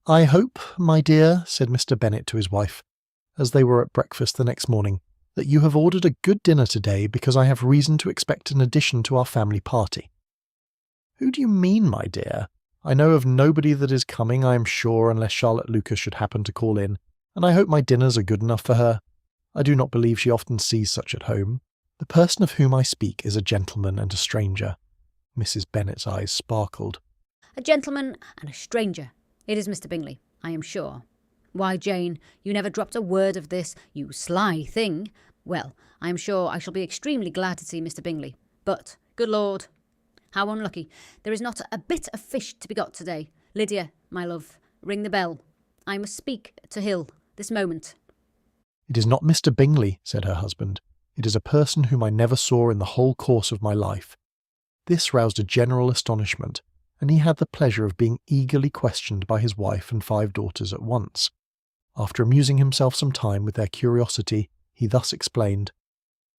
"I hope, my dear," said Mr. Bennet to his wife, as they were at breakfast the next morning, "that you have ordered a good dinner today, because I have reason to expect an addition to our family party." "Who do you mean, my dear? I know of nobody that is coming, I am sure, unless Charlotte Lucas should happen to call in, and I hope my dinners are good enough for her. I do not believe she often sees such at home. The person of whom I speak is a gentleman and a stranger." Mrs. Bennet's eyes sparkled. "A gentleman and a stranger. It is Mr. Bingley, I am sure. Why, Jane, you never dropped a word of this, you sly thing. Well, I am sure I shall be extremely glad to see Mr. Bingley. But, good Lord, how unlucky. There is not a bit of fish to be got today. Lydia, my love, ring the bell. I must speak to Hill this moment." "It is not Mr. Bingley," said her husband. "It is a person whom I never saw in the whole course of my life." This roused a general astonishment, and he had the pleasure of being eagerly questioned by his wife and 5 daughters at once. After amusing himself some time with their curiosity, he thus explained: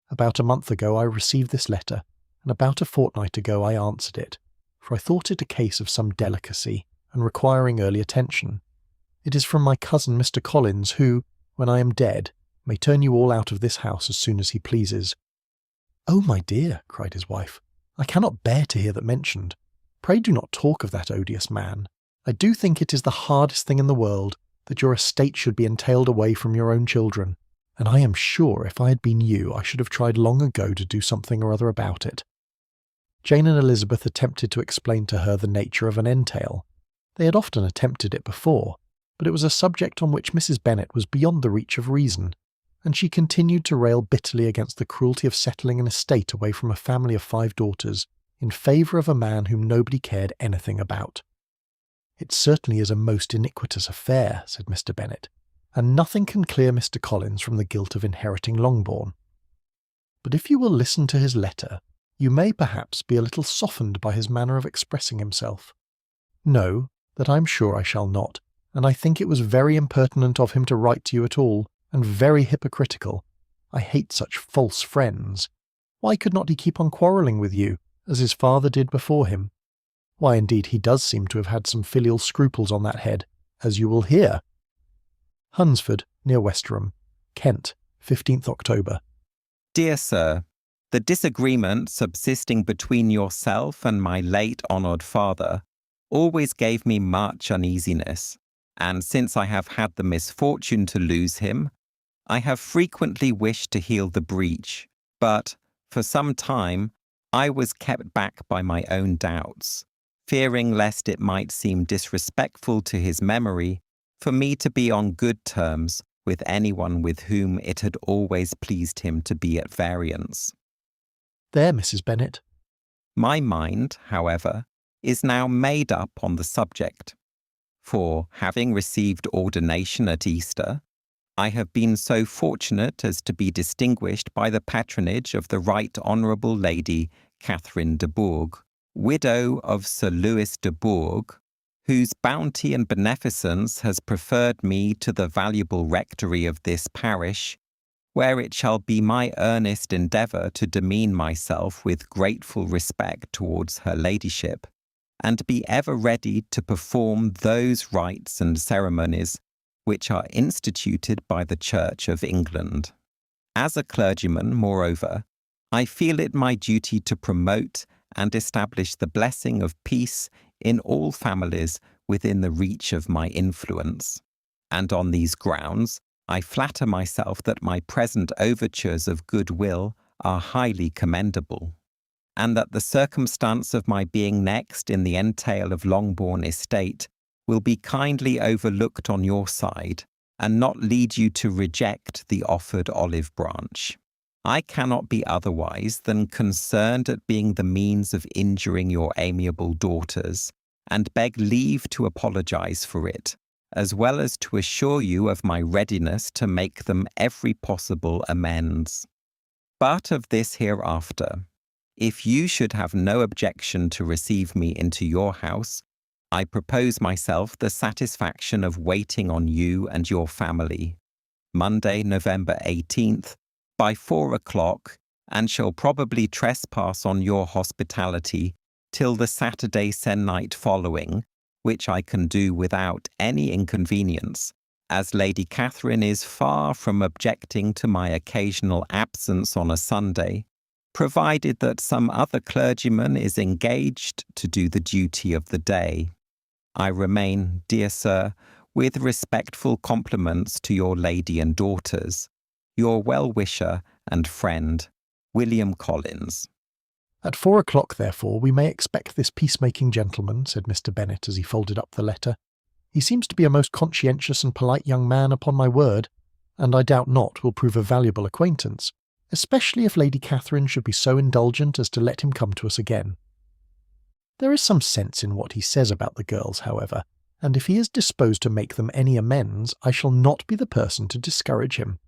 "About a month ago I received this letter, and about a fortnight ago I answered it, for I thought it a case of some delicacy, and requiring early attention. It is from my cousin Mr. Collins, who, when I am dead, may turn you all out of this house as soon as he pleases." "Oh, my dear," cried his wife, "I cannot bear to hear that mentioned. Pray do not talk of that odious man. I do think it is the hardest thing in the world that your estate should be entailed away from your own children, and I am sure if I had been you I should have tried long ago to do something or other about it." Jane and Elizabeth attempted to explain to her the nature of an entail. They had often attempted it before, but it was a subject on which Mrs. Bennet was beyond the reach of reason, and she continued to rail bitterly against the cruelty of settling an estate away from a family of 5 daughters in favour of a man whom nobody cared anything about. "It certainly is a most iniquitous affair," said Mr. Bennet, "and nothing can clear Mr. Collins from the guilt of inheriting Longbourn. But if you will listen to his letter, you may perhaps be a little softened by his manner of expressing himself. No, that I am sure I shall not, and I think it was very impertinent of him to write to you at all, and very hypocritical. I hate such false friends. Why could not he keep on quarrelling with you, as his father did before him? Why, indeed, he does seem to have had some filial scruples on that head, as you will hear." Hunsford, near Westerham, Kent, 15th October. Dear Sir, the disagreement subsisting between yourself and my late honoured father always gave me much uneasiness, and since I have had the misfortune to lose him, I have frequently wished to heal the breach, but, for some time, I was kept back by my own doubts, fearing lest it might seem disrespectful to his memory for me to be on good terms with anyone with whom it had always pleased him to be at variance. There, Mrs. Bennet. My mind, however, is now made up on the subject, for, having received ordination at Easter, I have been so fortunate as to be distinguished by the patronage of the Right Honourable Lady Catherine de Bourgh, widow of Sir Louis de Bourgh, whose bounty and beneficence has preferred me to the valuable rectory of this parish, where it shall be my earnest endeavour to demean myself with grateful respect towards her ladyship, and be ever ready to perform those rites and ceremonies which are instituted by the Church of England. As a clergyman, moreover, I feel it my duty to promote and establish the blessing of peace in all families within the reach of my influence, and on these grounds I flatter myself that my present overtures of goodwill are highly commendable, and that the circumstance of my being next in the entail of Longbourn estate will be kindly overlooked on your side, and not lead you to reject the offered olive branch. I cannot be otherwise than concerned at being the means of injuring your amiable daughters, and beg leave to apologize for it, as well as to assure you of my readiness to make them every possible amends. But of this hereafter. If you should have no objection to receive me into your house, I propose myself the satisfaction of waiting on you and your family, Monday, November 18th, by 4 o'clock, and shall probably trespass on your hospitality till the Saturday se'nnight following, which I can do without any inconvenience, as Lady Catherine is far from objecting to my occasional absence on a Sunday, provided that some other clergyman is engaged to do the duty of the day. I remain, dear sir, with respectful compliments to your lady and daughters, your well-wisher and friend, William Collins. At 4 o'clock, therefore, we may expect this peacemaking gentleman, said Mr. Bennet as he folded up the letter. He seems to be a most conscientious and polite young man, upon my word, and I doubt not will prove a valuable acquaintance, especially if Lady Catherine should be so indulgent as to let him come to us again. There is some sense in what he says about the girls, however, and if he is disposed to make them any amends, I shall not be the person to discourage him.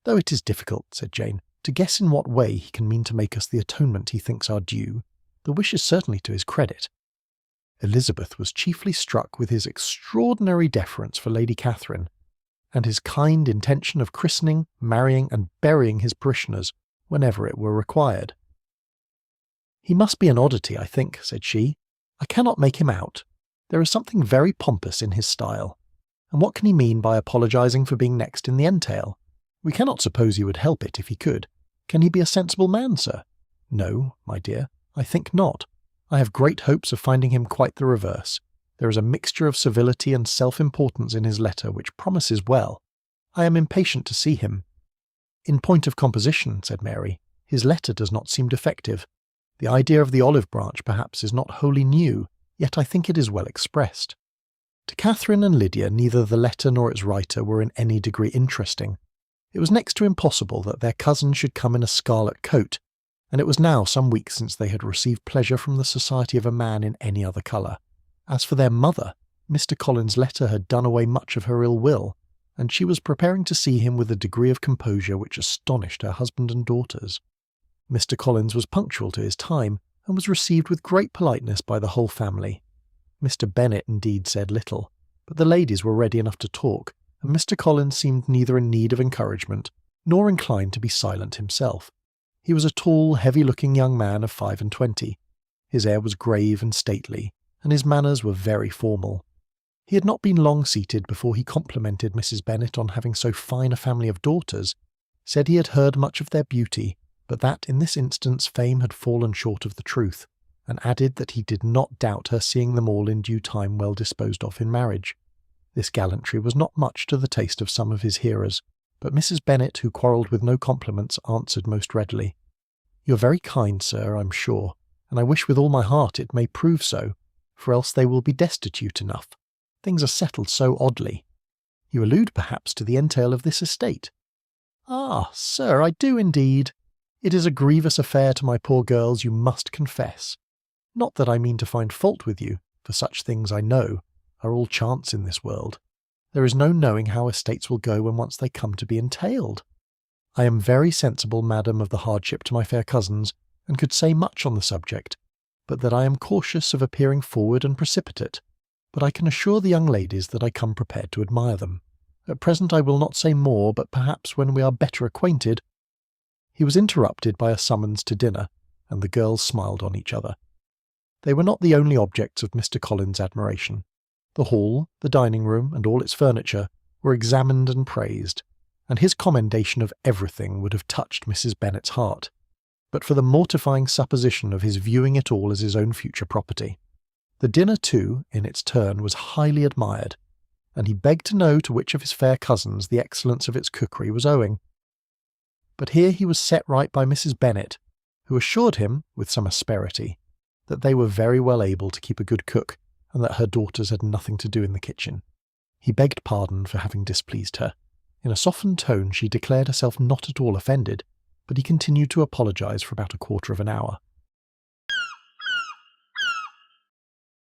Though it is difficult, said Jane, to guess in what way he can mean to make us the atonement he thinks our due, the wish is certainly to his credit. Elizabeth was chiefly struck with his extraordinary deference for Lady Catherine, and his kind intention of christening, marrying, and burying his parishioners whenever it were required. "He must be an oddity, I think," said she. "I cannot make him out. There is something very pompous in his style. And what can he mean by apologising for being next in the entail? We cannot suppose he would help it if he could. Can he be a sensible man, sir? No, my dear, I think not. I have great hopes of finding him quite the reverse. There is a mixture of civility and self-importance in his letter which promises well. I am impatient to see him." "In point of composition," said Mary, "his letter does not seem defective. The idea of the olive branch, perhaps, is not wholly new, yet I think it is well expressed." To Catherine and Lydia neither the letter nor its writer were in any degree interesting. It was next to impossible that their cousin should come in a scarlet coat, and it was now some weeks since they had received pleasure from the society of a man in any other colour. As for their mother, Mr. Collins' letter had done away much of her ill will, and she was preparing to see him with a degree of composure which astonished her husband and daughters. Mr. Collins was punctual to his time, and was received with great politeness by the whole family. Mr. Bennet indeed said little, but the ladies were ready enough to talk, and Mr. Collins seemed neither in need of encouragement, nor inclined to be silent himself. He was a tall, heavy-looking young man of 25. His air was grave and stately, and his manners were very formal. He had not been long seated before he complimented Mrs. Bennet on having so fine a family of daughters, said he had heard much of their beauty, but that in this instance fame had fallen short of the truth, and added that he did not doubt her seeing them all in due time well disposed of in marriage. This gallantry was not much to the taste of some of his hearers, but Mrs. Bennet, who quarrelled with no compliments, answered most readily. "You are very kind, sir, I'm sure, and I wish with all my heart it may prove so, for else they will be destitute enough. Things are settled so oddly. You allude perhaps to the entail of this estate." "Ah, sir, I do indeed. It is a grievous affair to my poor girls, you must confess. Not that I mean to find fault with you, for such things, I know, are all chance in this world. There is no knowing how estates will go when once they come to be entailed. I am very sensible, madam, of the hardship to my fair cousins, and could say much on the subject, but that I am cautious of appearing forward and precipitate. But I can assure the young ladies that I come prepared to admire them. At present I will not say more, but perhaps when we are better acquainted—" He was interrupted by a summons to dinner, and the girls smiled on each other. They were not the only objects of Mr. Collins' admiration. The hall, the dining-room, and all its furniture were examined and praised, and his commendation of everything would have touched Mrs. Bennet's heart, but for the mortifying supposition of his viewing it all as his own future property. The dinner, too, in its turn, was highly admired, and he begged to know to which of his fair cousins the excellence of its cookery was owing. But here he was set right by Mrs. Bennet, who assured him, with some asperity, that they were very well able to keep a good cook, and that her daughters had nothing to do in the kitchen. He begged pardon for having displeased her. In a softened tone she declared herself not at all offended, but he continued to apologise for about a quarter of an hour.